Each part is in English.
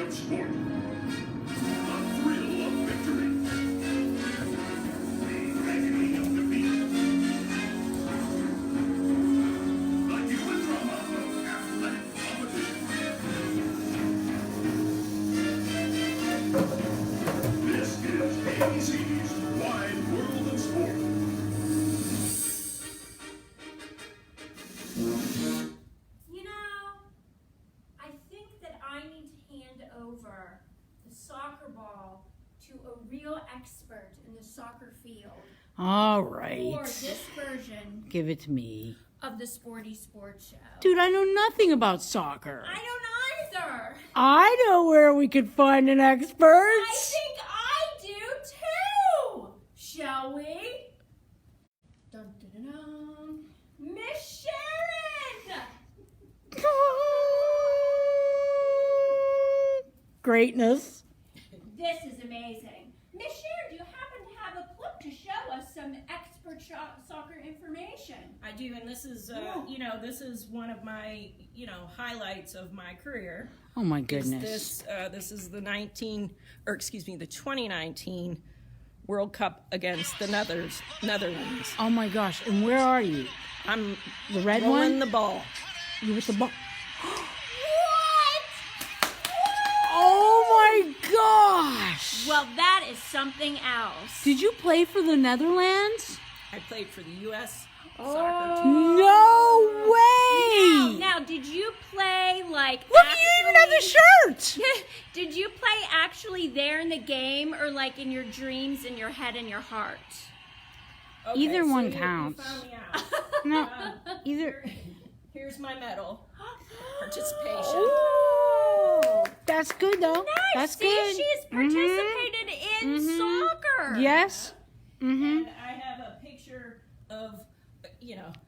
of sport. The thrill of victory. The agony of defeat. The human drama of athletic competition. This is ABC's Wide World of Sport. You know, I think that I need to hand over the soccer ball to a real expert in the soccer field All for right. this version Give it to me. of the Sporty Sports Show. Dude, I know nothing about soccer. I don't either. I know where we could find an expert. I think I do too. Shall we? Dun dun dun dun. Miss Sharon! Greatness. This is amazing. Miss Sharon, do you happen to have a clip to show us some expert soccer information? I do, and this is, this is one of my, highlights of my career. Oh my Is goodness. This is the 2019 World Cup against the Netherlands. Oh my gosh. And where are you? I'm The red rolling one? the ball. You with the ball. What? Oh my gosh. Well, that is something else. Did you play for the Netherlands? I played for the U.S. Oh. soccer team. No way. Now, did you play like? Look, you even have the shirt. Did you play actually there in the game, or like in your dreams, in your head, and your heart? Okay, Either so one you counts. found me out. No, either. Here's my medal. Participation. Oh, that's good though. Nice. That's See, good. she's participated in soccer. Yes. And I have a picture of,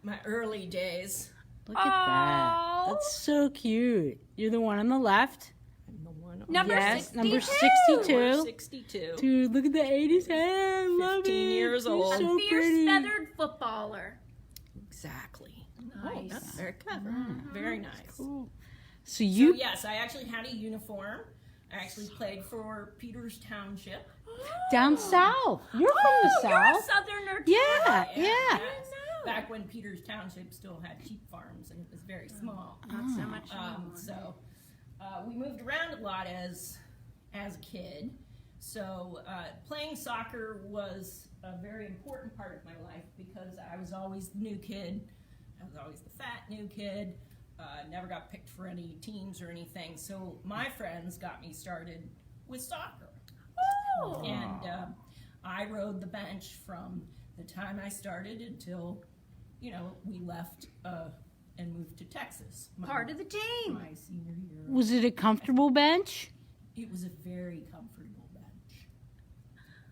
my early days. Look at that. Oh. That's so cute. You're the one on the left. I'm the one on Number Yes, 62. number 62. 62. Dude, look at the 80s hair. I love it. 15 years You're old. So Fierce pretty. feathered footballer. Exactly. Nice. Oh, that's very clever. Very nice. Cool. So So you. yes, I actually had a uniform. I actually played for Peters Township. Down south. You're from the You're a south. southerner too. Yeah, yeah. I Yes. know. Back when Peters Township still had sheep farms and it was very small. Not so much anymore. So we moved around a lot as a kid. So playing soccer was a very important part of my life because I was always the new kid. I was always the fat new kid. Never got picked for any teams or anything. So my friends got me started with soccer. Oh. And I rode the bench from the time I started until, we left and moved to Texas. Part of the team. My senior year. Was it a comfortable bench? It was a very comfortable bench.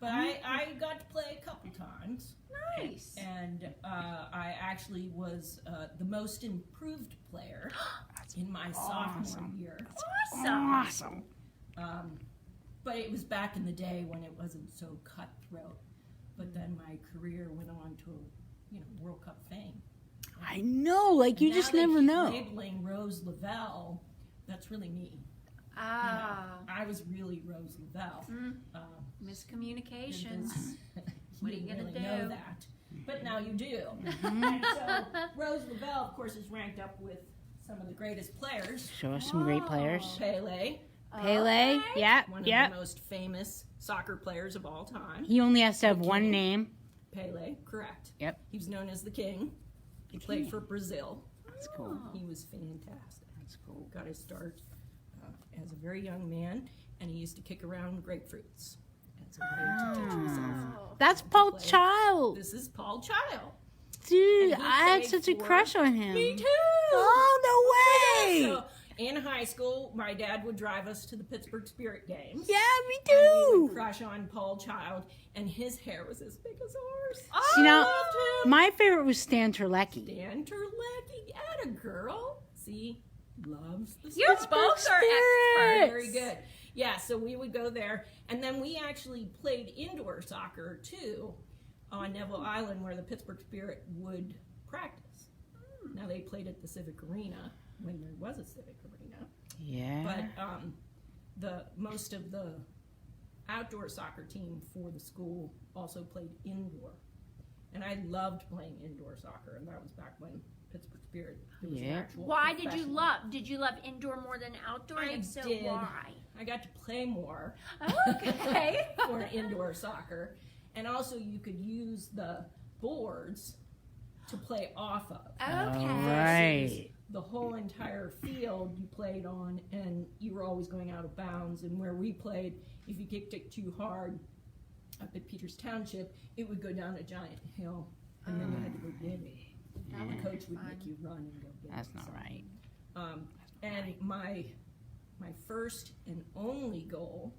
But I got to play a couple times. Nice. And I actually was the most improved player in my sophomore year. Awesome. Awesome. But it was back in the day when it wasn't so cutthroat. But then my career went on to, World Cup fame. I know, like you Now just they never keep know. Labeling Rose Lavelle, that's really me. Ah. I was really Rose Lavelle. Miscommunications. You What are you didn't gonna really know do? that, but now you do. And so Rose Lavelle, of course, is ranked up with some of the greatest players. Show us some great players. Pele, Pele, Okay. yeah, one of yeah. the most famous soccer players of all time. He only has to have Okay. one name. Pele, correct. Yep. He was known as the King. He played for Brazil. That's cool. He was fantastic. That's cool. Got his start as a very young man, and he used to kick around grapefruits as a way to teach himself. That's Paul play. Child. This is Paul Child. Dude, And he I had played such a for- crush on him. Me too. Oh, no way. So in high school, my dad would drive us to the Pittsburgh Spirit games. Yeah, me And we would too. crush on Paul Child, and his hair was as big as ours. See, I now, loved him. my favorite was Stan Terlecki. Dan Terlecki, atta girl. See, loves the You Spirit. both are Spirits. experts. Very good. Yeah, so we would go there, and then we actually played indoor soccer too on Neville Island, where the Pittsburgh Spirit would practice. Now they played at the Civic Arena when there was a Civic Arena, Yeah. but most of the outdoor soccer team for the school also played indoor. And I loved playing indoor soccer, and that was back when Pittsburgh Spirit. There was an Yeah. actual Why did you professional- love? Did you love indoor more than outdoor? I And if so, did. why? I got to play more Okay. for indoor soccer, and also you could use the boards to play off of. Okay. All right. The whole entire field you played on, and you were always going out of bounds. And where we played, if you kicked it too hard up at Peters Township, it would go down a giant hill, and then you had to go get it. And the coach would make you run and go get That's it. not right. And my first and only goal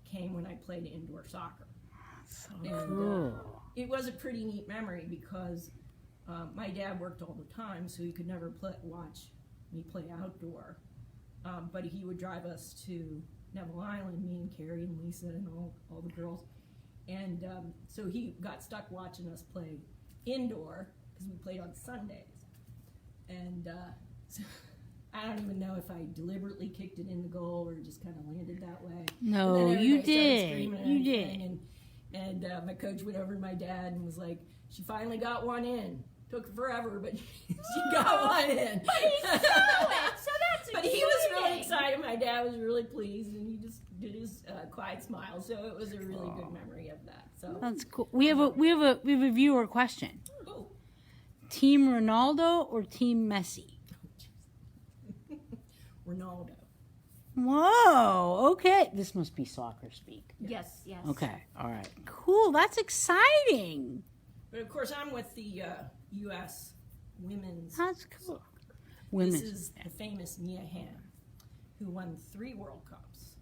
came when I played indoor soccer. So And, cool. It was a pretty neat memory because my dad worked all the time, so he could never watch me play outdoor. But he would drive us to Neville Island, me and Carrie and Lisa and all the girls. And so he got stuck watching us play indoor because we played on Sundays. And so I don't even know if I deliberately kicked it in the goal or just kind of landed that way. No, And then you everybody started did. screaming and You everything, did. And my coach went over to my dad and was like, "She finally got one in. Took forever, but she got one in." But he saw it, so that's But he was really exciting. excited. My dad was really pleased, and he just did his quiet smile. So it was a really good memory of that. So, That's cool. We have a viewer question. oh, Team Ronaldo or Team Messi? Ronaldo. Whoa. Okay. This must be soccer speak. Yes, yes. Okay. All right. Cool. That's exciting. But of course, I'm with the U.S. women's. That's cool. This Women. is the famous Mia Hamm, who won 3 World Cups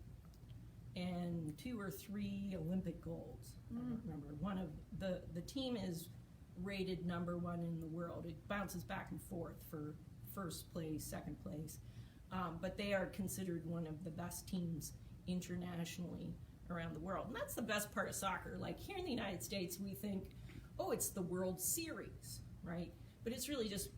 and 2 or 3 Olympic golds. I don't remember. One of the team is rated number 1 in the world. It bounces back and forth for first place, second place, but they are considered one of the best teams internationally around the world. And that's the best part of soccer. Like here in the United States, we think, oh, it's the World Series, right? But it's really just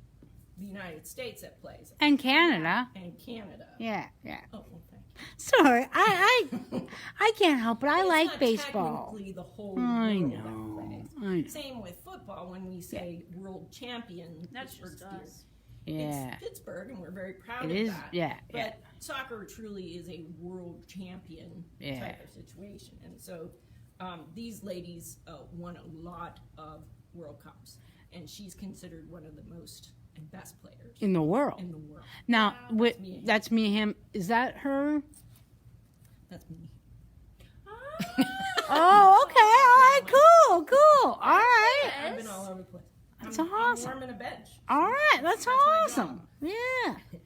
the United States that plays. And Canada. And Canada. Yeah. Yeah. Oh, well, thank you. Sorry. I can't help it. I It's like not baseball. technically the whole I world know. that plays. I know. Same with football. When we say world champion, That's Pittsburgh just Steelers. us. Yeah. It's Pittsburgh, and we're very proud It of is. that. Yeah. But Yeah. soccer truly is a world champion Yeah. type of situation. And so these ladies won a lot of World Cups, and she's considered one of the most and best players In the world. in the world. Now, That's Mia Hamm. that's Mia Hamm. Is that her? That's me. Oh, okay. All right. Cool. Cool. All right. I've been all over the place. That's I'm awesome. warming a bench. All right. That's my awesome. job. Yeah.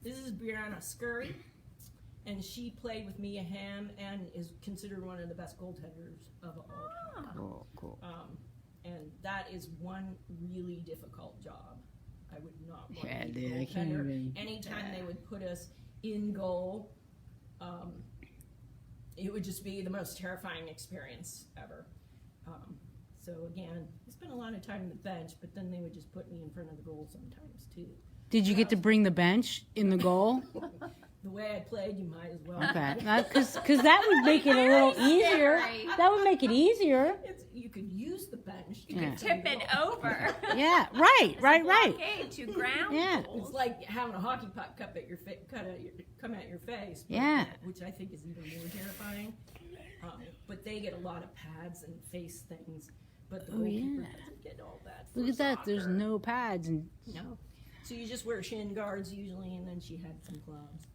This is Brianna Scurry, and she played with Mia Hamm and is considered one of the best goaltenders of all time. Cool. Cool. And that is one really difficult job. I would not want Yeah, to be dude, a I can't goaltender. even- Anytime they would put us in goal, it would just be the most terrifying experience ever. So again, I spent a lot of time on the bench, but then they would just put me in front of the goal sometimes too. Did you get to bring the bench in the goal? The way I played, you might as well. Okay. Because that would make it a little easier. scary. That would make it easier. You could use the bench. You Yeah. could Tip it over. Yeah. Right. Right. Right. Okay, to ground Yeah. It's goals. like having a hockey puck come at your come at your face. but- Yeah. Which I think is even more terrifying. But they get a lot of pads and face things. But the Oh, goalkeeper yeah. doesn't get all that. Look for at that. There's soccer. no pads and No. So you just wear shin guards usually, and then she had some gloves.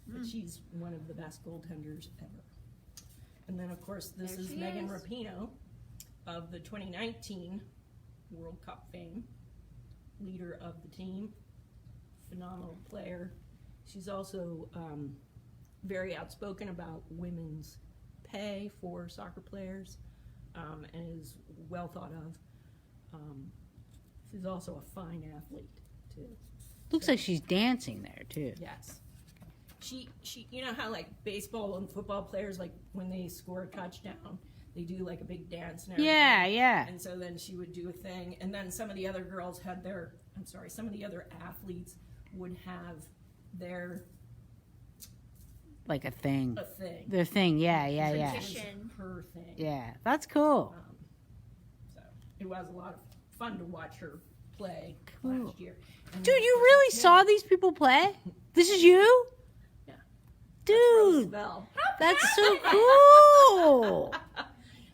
But she's one of the best goaltenders ever. And then, of course, this There is she Megan is. Rapinoe of the 2019 World Cup fame, leader of the team, phenomenal player. She's also very outspoken about women's pay for soccer players, and is well thought of. She's also a fine athlete too. looks like she's dancing there too. Yes. She, you know how like baseball and football players, like when they score a touchdown, they do like a big dance and everything. Yeah. Yeah. And so then she would do a thing, and then some of the other girls had some of the other athletes would have their like a thing. a thing. Their thing, yeah. It was Tradition. her thing. Yeah, that's cool. So it was a lot of fun to watch her play Cool. last year. And Dude, then, you of course, really that's saw me. these people play? This is you? Yeah. Dude, Roosevelt. that's so cool.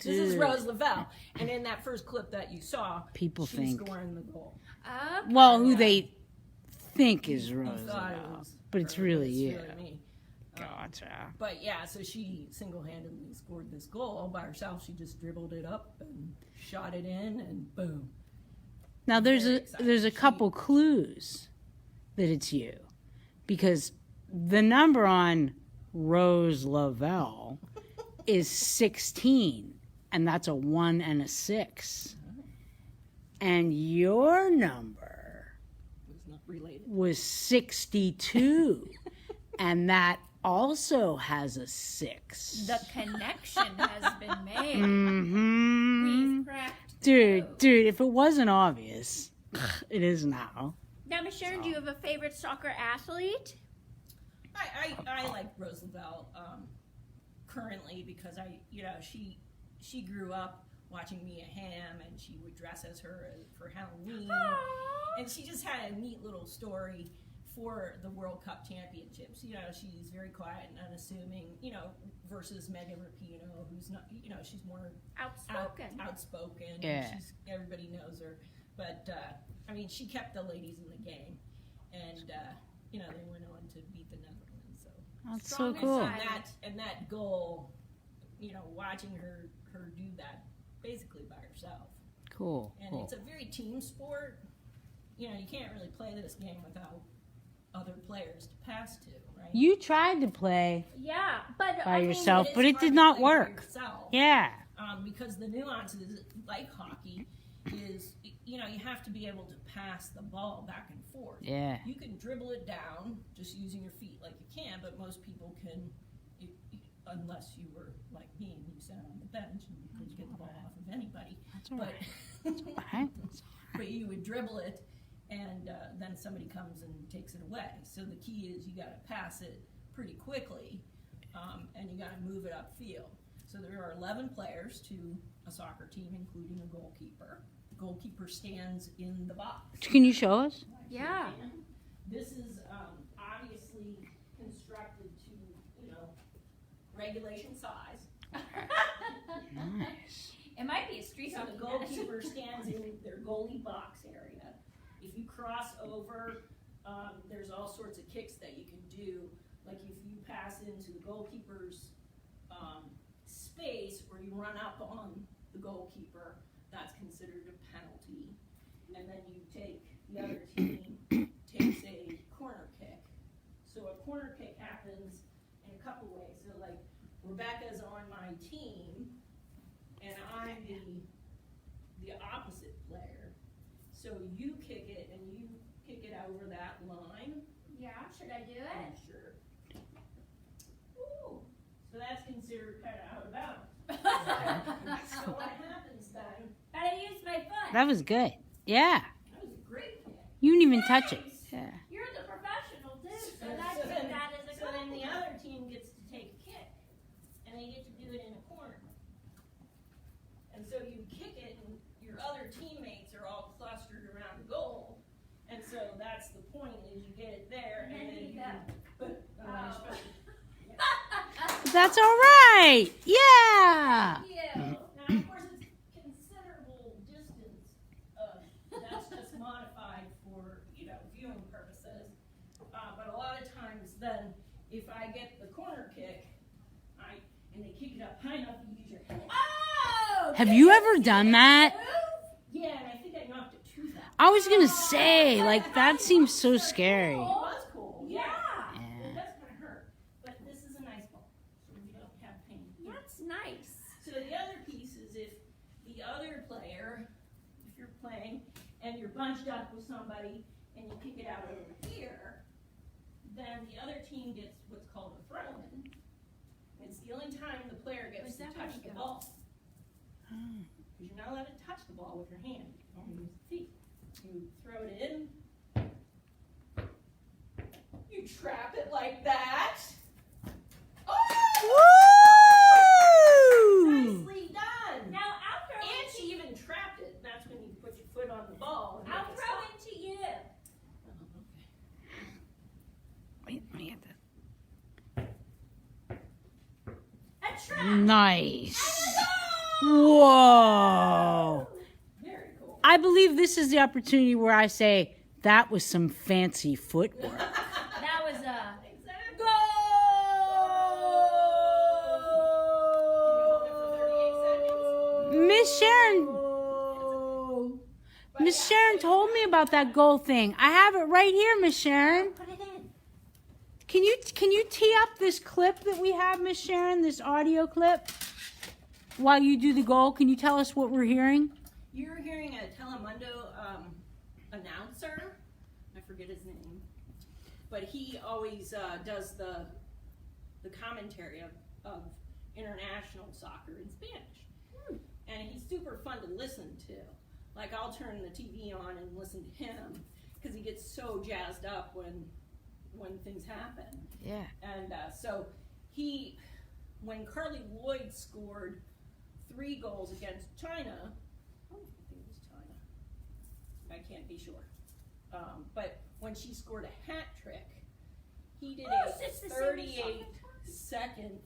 This is Dude. Rose Lavelle. And in that first clip that you saw, People she's think. scoring the goal. Okay. Well, who they think is You Rose thought it Lavelle, was but it's her, really it's you. really me. Gotcha. But yeah, so she single-handedly scored this goal all by herself. She just dribbled it up and shot it in, and boom. Now Very exciting. there's a couple clues that it's you, because the number on Rose Lavelle is 16, and that's a 1 and a 6. And your number It was not related. was 62, and that also has a 6. The connection has been made. Mm-hmm. We've cracked. Dude, the code. dude, if it wasn't obvious, it is now. Now, Miss Sharon, do you have a favorite soccer athlete? I like Rose Lavelle currently because she grew up watching Mia Hamm, and she would dress as her for Halloween, and she just had a neat little story for the World Cup Championships. You know, she's very quiet and unassuming, you know, versus Megan Rapinoe, who's not, you know, she's more outspoken. Yeah. Everybody knows her. But, I mean, she kept the ladies in the game. And, you know, they went on to beat the Netherlands. So. That's so Strong cool. inside. And that goal, you know, watching her do that basically by herself. Cool. And Cool. it's a very team sport. You know, you can't really play this game without other players to pass to, right? You tried to play Yeah, but by I mean, yourself, It is but it hard did to not play by work. yourself, Yeah. because the nuances, like hockey, is, you know, you have to be able to pass the ball back and forth. Yeah. You can dribble it down just using your feet like you can, but most people can, unless you were like me and you sat on the bench and you couldn't get the ball off of anybody. That's all But, right. That's all right. but you would dribble it, and then somebody comes and takes it away. So the key is you got to pass it pretty quickly, and you got to move it upfield. So there are 11 players to a soccer team, including a goalkeeper. The goalkeeper stands in the box. Can you show us? Yeah. This is obviously constructed to, you know, regulation size. Nice. It might be a street So hockey the match. goalkeeper stands in their goalie box area. If you cross over, there's all sorts of kicks that you can do. Like if you pass into the goalkeeper's space, or you run up on the goalkeeper, that's considered a penalty. And then you take, the other team takes a corner kick. So a corner kick happens in a couple ways. So like Rebecca's on my team, and I'm the opposite player. So you kick it, and you kick it over that line. Yeah, should I do Oh, it? sure. Ooh, so that's considered kind of out of bounds. So what happens then? Gotta use my foot. That was good. Yeah. That was a great kick. You didn't even touch it. Nice. Yeah. You're the professional, too, so So I take then- that as a So then the compliment. other team gets to take a kick, and they get to do it in a corner. And so you kick it, and your other teammates are all clustered around the goal. And so that's the point, is you get it there, and then you can put That's all right. Yeah. Thank you. Now, of course, it's considerable distance. That's just modified for, you know, viewing purposes. But a lot of times then, if I get the corner kick, and they kick it up high enough, you use your head. Oh! Have you ever done that? Yeah, and I think I knocked it to that. I was gonna say, like, that seems so scary. It was cool, yeah. Yeah. It does kind of hurt, but this is a nice ball, so we don't have pain. That's nice. So the other piece is if the other player, if you're playing and you're bunched up with somebody and you kick it out over here, then the other team gets what's called a throw-in. It's the only time the player gets Where's to that touch money the go? ball. Because you're not allowed to touch the ball with your hand. You can only use the feet. You throw it in. You trap it like that. it on the ball. And I'll make it throw stop. it to you. Oh, okay. Wait, let me get A trap. that. Nice. Whoa. Very cool. I believe this is the opportunity where I say that was some fancy footwork. That was a Exactly. goal. Miss Sharon, Miss Sharon told me about that goal thing. I have it right here, Miss Sharon. Put it in. Can you tee up this clip that we have, Miss Sharon? This audio clip. While you do the goal, can you tell us what we're hearing? You're hearing a Telemundo announcer. I forget his name, but he always does the commentary of international soccer in Spanish, and he's super fun to listen to. Like I'll turn the TV on and listen to him because he gets so jazzed up when things happen. Yeah. And so when Carly Lloyd scored 3 goals against China, I think it was China. I can't be sure. But when she scored a hat trick, he did Oh, so it's a the same as 38-second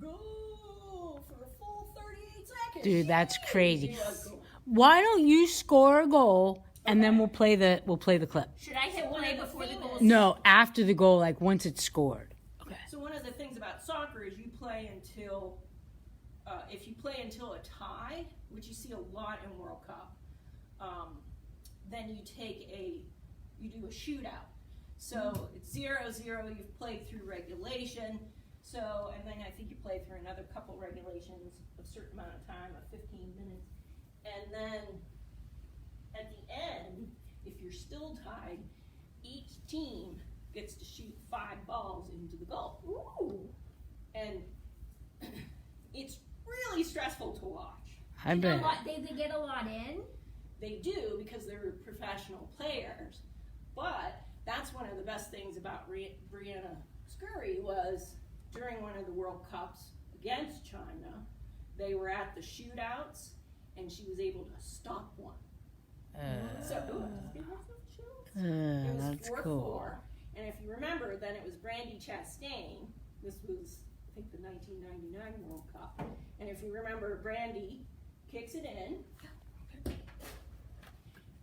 goal for a full 38 seconds. Dude, that's crazy. It was cool. Why don't you score a goal and then we'll play the clip? Should I hit one play of the before the famous- goal? No, after the goal, like once it's scored. Okay. So one of the things about soccer is you play until, if you play until a tie, which you see a lot in World Cup, then you do a shootout. So it's 0-0, you've played through regulation, so, and then I think you play through another couple regulations, a certain amount of time, 15 minutes, and then at the end, if you're still tied, each team gets to shoot 5 balls into the goal. Ooh. And it's really stressful to watch. I bet. They get a lot in. They do because they're professional players, but that's one of the best things about Brianna Scurry was during one of the World Cups against China, they were at the shootouts and she was able to stop one. So, it was That's 4-4. cool. And if you remember, then it was Brandy Chastain. This was, I think, the 1999 World Cup. And if you remember, Brandy kicks it in.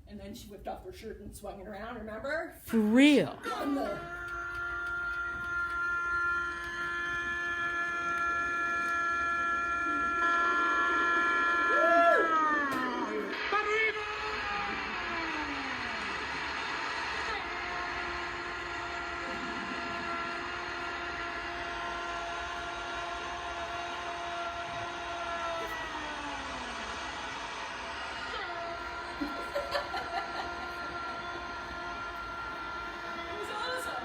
And then she whipped off her shirt and swung it around, remember? For real. On the... It was awesome.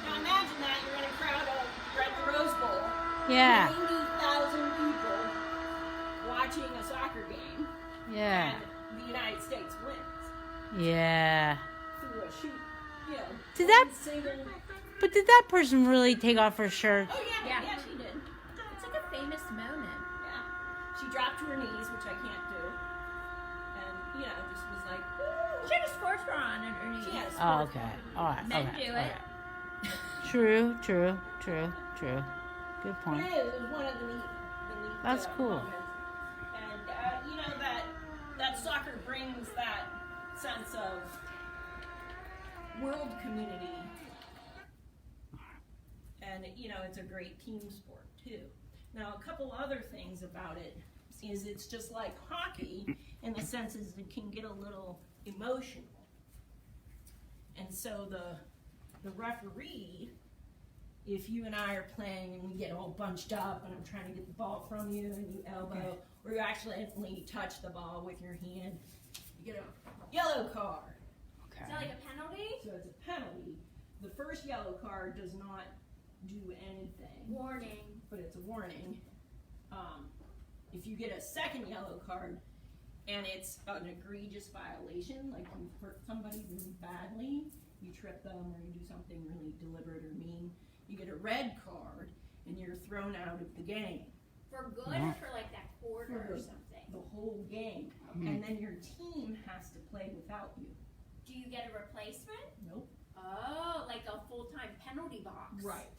Now imagine that you're in a crowd of, you're at the Rose Bowl. Yeah. 90,000 people watching a soccer game. Yeah. And the United States wins Yeah. through a shoot, you know. Did that- one single... But did that person really take off her shirt? Oh yeah, Yeah. she did. It's like a famous moment. Yeah. She dropped to her knees, which I can't do. And, just was like, woo. She had a sports bra on underneath. She had a Oh, sport. okay. All right. Men Okay. do all it. right. True. Good But point. it was one of the neat That's cool. moments. And, that soccer brings that sense of world community. And, it's a great team sport, too. Now, a couple other things about it is it's just like hockey in the sense is it can get a little emotional. And so the referee, if you and I are playing and we get all bunched up and I'm trying to get the ball from you and you elbow, or you accidentally touch the ball with your hand, you get a yellow card. Okay. Is that like a penalty? So it's a penalty. The first yellow card does not do anything, Warning. but it's a warning. If you get a second yellow card and it's an egregious violation, like you hurt somebody really badly, you trip them or you do something really deliberate or mean, you get a red card and you're thrown out of the game. For good Yeah. or for like that quarter or something? whole game, and then your team has to play without you. Do you get a replacement? Nope. Oh, like a full-time penalty box. Right.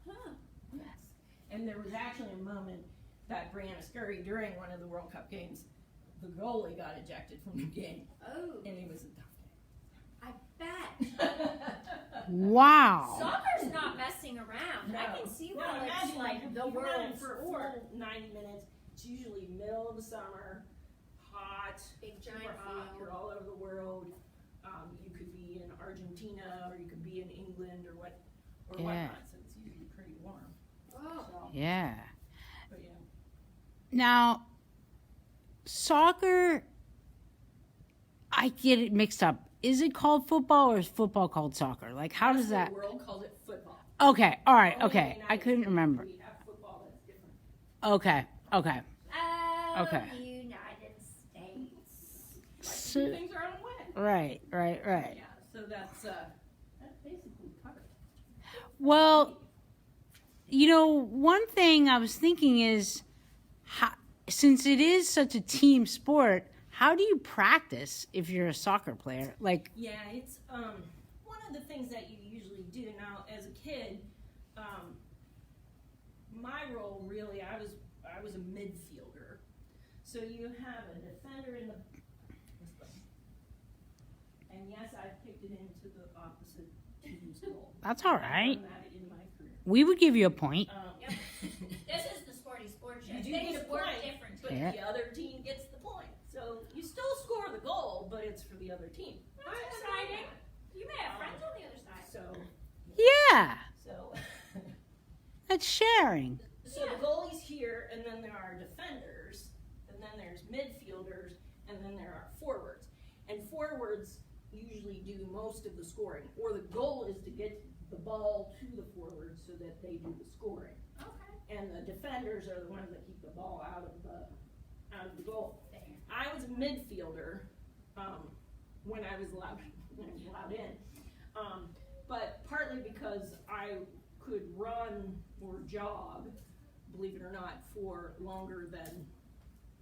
Huh. Yes. And there was actually a moment that Brianna Scurry, during one of the World Cup games, the goalie got ejected from the game, Oh, and it was a tough I bet. game. Wow. Soccer's not messing around. No. I can see No, why it's imagine like the you're running world for a sport. full 90 minutes. It's usually middle of the summer, hot, Big super giant hot. field. You're all over the world. You could be in Argentina, or you could be in England, or Yeah. whatnot. So it's usually pretty warm. Oh. So, Yeah. but yeah. Now, soccer, I get it mixed up. Is it called football or is football called soccer? Like, how does that? The world calls it football. Okay, all right, Only in the okay. I United couldn't States remember. We have football that's different. Okay, okay. Oh, Okay. United States. So, Two things are on way. right. Yeah. So that's basically covered. Well, you know, one thing I was thinking is, since it is such a team sport, how do you practice if you're a soccer player? Like, Yeah, it's one of the things that you usually do. Now, as a kid, my role really, I was a midfielder. So you have a defender in the, and yes, I've kicked it into the opposite team's goal. that's all right. I've done that in my career. We would give you a point. Yep. This is the Sporty Sports Show. You do Things get a work point, different. but Yeah. the other team gets the point. So you still score the goal, but it's for the other team. That's exciting. You may have friends on the other side. So, Yeah, so. that's sharing. So the goalie's here, and then there are defenders, and then there's midfielders, and then there are forwards. And forwards usually do most of the scoring, or the goal is to get the ball to the forwards so that they do the scoring. Okay. And the defenders are the ones that keep the ball out of the goal. I was a midfielder when I was allowed in, but partly because I could run or jog, believe it or not, for longer than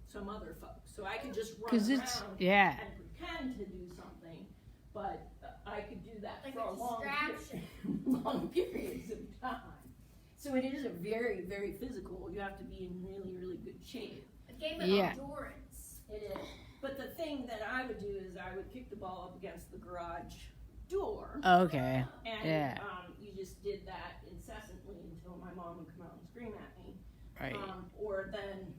some other folks. So I could just run 'Cause around it's- yeah. and pretend to do something, but I could do that Like for a a long, distraction. long periods of time. So it is a very, very physical. You have to be in really, really good shape. A game of Yeah. endurance. It is. But the thing that I would do is I would kick the ball up against the garage door. Okay. And Yeah. you just did that incessantly until my mom would come out and scream at me. Right. Or then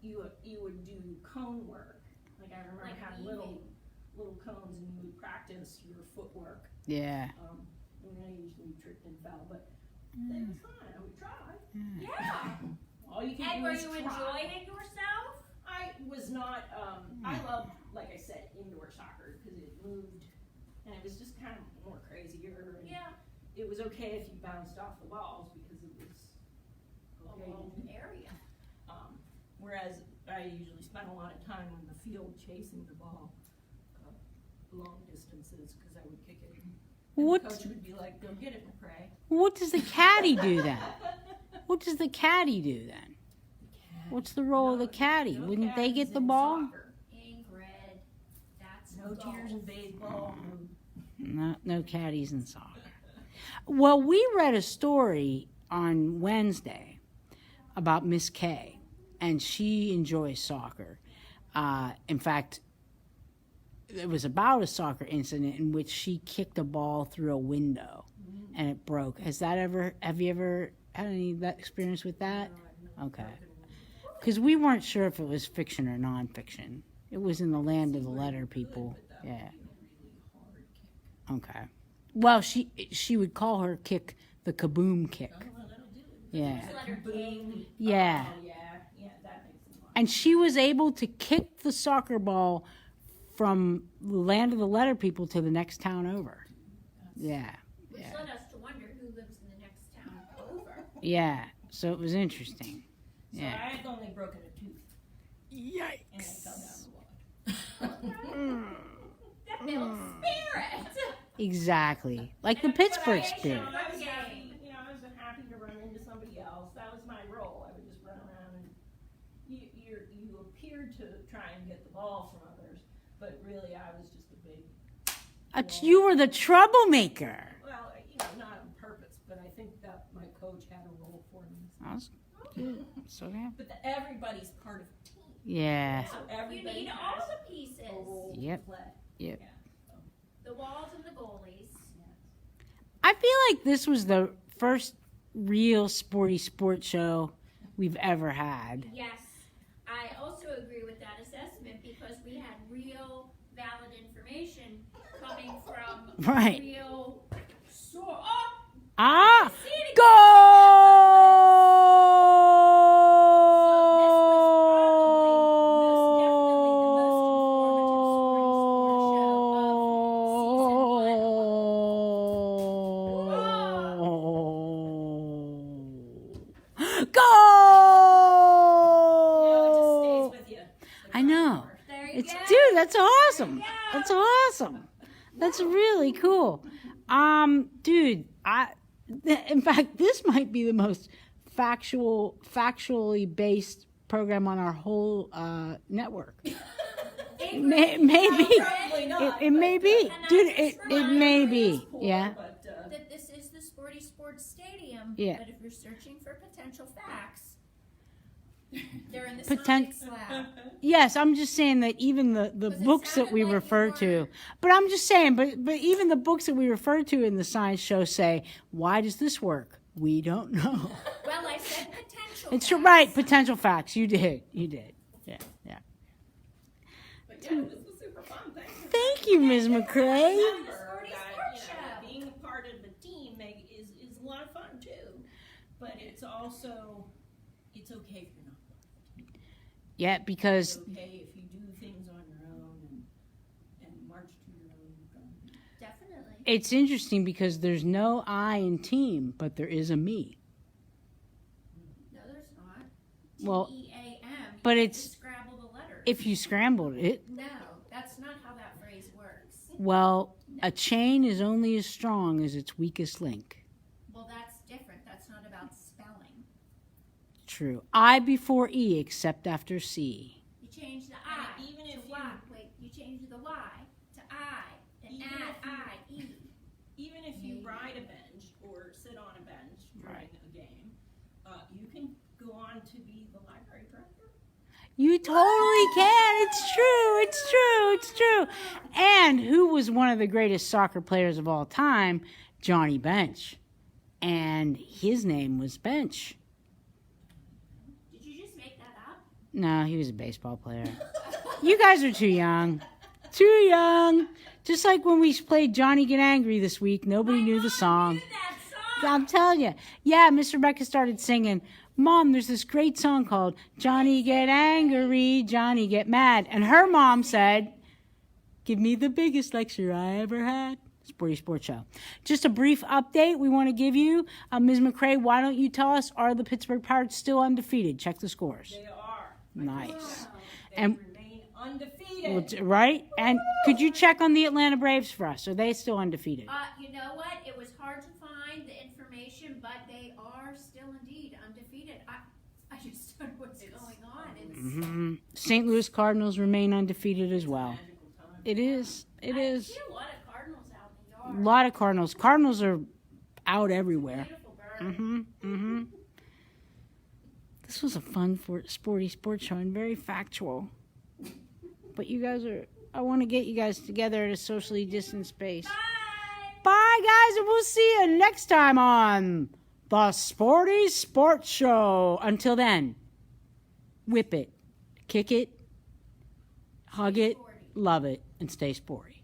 you would do cone work. Like I remember Like having weaving. little cones, and you would practice your footwork. Yeah. And I usually tripped and fell, but it was fun. I would try. Yeah. All you can And do were is you try. enjoying it yourself? I was not. I loved, like I said, indoor soccer because it moved, and it was just kind of more crazier. And Yeah. it was okay if you bounced off the balls because it was A okay. little area. Whereas I usually spent a lot of time on the field chasing the ball long distances because I would kick it. And What? the coach would be like, "Go get it, McRae." What does the caddy do then? What does the caddy do then? What's the role of the caddy? No Wouldn't they caddies get the in ball? soccer. Ingrid. That's No golf. tears in baseball. No. No caddies in soccer. Well, we read a story on Wednesday about Miss K, and she enjoys soccer. In fact, it was about a soccer incident in which she kicked a ball through a window and it broke. Have you ever had any of that experience with that? Okay. Because we weren't sure if it was fiction or nonfiction. It was in the land of the letter people. Yeah. Okay. Well, she would call her kick the kaboom kick. Yeah. Just let her king. Yeah. Oh, yeah, that makes sense. And she was able to kick the soccer ball from the land of the letter people to the next town over. Yeah. Which led us to wonder who lives in the next town over. Yeah. So it was interesting. So Yeah. I had only broken a tooth Yikes. and I fell down the wall. That builds spirit. Exactly. Like the Pittsburgh But Spirit. I was happy, I was happy to run into somebody else. That was my role. I would just run around and you appeared to try and get the ball from others, but really I was just a big. You were the troublemaker. Well, not on purpose, but I think that my coach had a role for me. That's good. So yeah. But everybody's part of a team. Yeah. So You everybody need has all the pieces. a role Yep. to play. Yep. Yeah, so, The walls and the goalies. I feel like this was the first real sporty sports show we've ever had. Yes, I also agree with that assessment because we had real valid information coming from Right. real Oh, Ah! see it again. Goal! Goal! with you. I know. There you It's go. dude, that's awesome. There you go. That's awesome. That's really cool. Dude, in fact, this might be the most factually based program on our whole network. Maybe. Probably not. It may but, be. And Dude, I just it may remember be. cool, Yeah. But, That this is the Sporty Sports Stadium. Yeah. But if you're searching for potential facts, they're in the Potent- science lab. Yes, I'm just saying that even the Because it books that sounded we like you refer to, were- but I'm just saying, but even the books that we refer to in the science show say, why does this work? We don't know. Well, I said potential It's facts. right, potential facts. You did. Yeah. but yeah, this was super fun. Thank you, Ms. McCrae. The Sporty That, Sports Show. being a part of the team is a lot of fun too. But it's also, it's okay if you're not part of the team. Yeah, because It's okay if you do things on your own and march to your own drum. Definitely. it's interesting because there's no I in team, but there is a me. No, there's not. Well, T-E-A-M. but You it's- just scrabble the letters. If you scrambled it, No, that's not how that phrase works. well, a chain is only as strong as its weakest link. Well, that's different. That's not about spelling. True. I before E except after C. You change the I even to if you- Y. Wait, you change the Y to I, then Even add if you- I, E. Even if you Maybe. ride a bench or sit on a bench during Right. a game, you can go on to be the library director. You totally can. It's true. And who was one of the greatest soccer players of all time? Johnny Bench. And his name was Bench. Did you just make that up? No, he was a baseball player. You guys are too young. Too young. Just like when we played Johnny Get Angry this week, nobody knew the song. Knew that song. I'm telling you. Yeah, Miss Rebecca started singing, Mom, there's this great song called Johnny Get Angry, Johnny Get Mad. And her mom said, give me the biggest lecture I ever had. Sporty Sports Show. Just a brief update we want to give you. Ms. McCrae, why don't you tell us, are the Pittsburgh Pirates still undefeated? Check the scores. They are. Nice. They And- remain undefeated. Right? And could you check on the Atlanta Braves for us? Are they still undefeated? You know what? It was hard to find the information, but they are still indeed undefeated. I just don't know what's going on. It's, St. Louis Cardinals remain undefeated as well. Magical time. It is. It I is. see a lot of cardinals out in the A yard. lot of Cardinals. Cardinals are out everywhere. Beautiful bird. This was a fun sporty sports show and very factual. But you guys are, I want to get you guys together at a socially distant space. Bye. Bye, guys, and we'll see you next time on the Sporty Sports Show. Until then, whip it, kick it, hug it, love it, and stay sporty.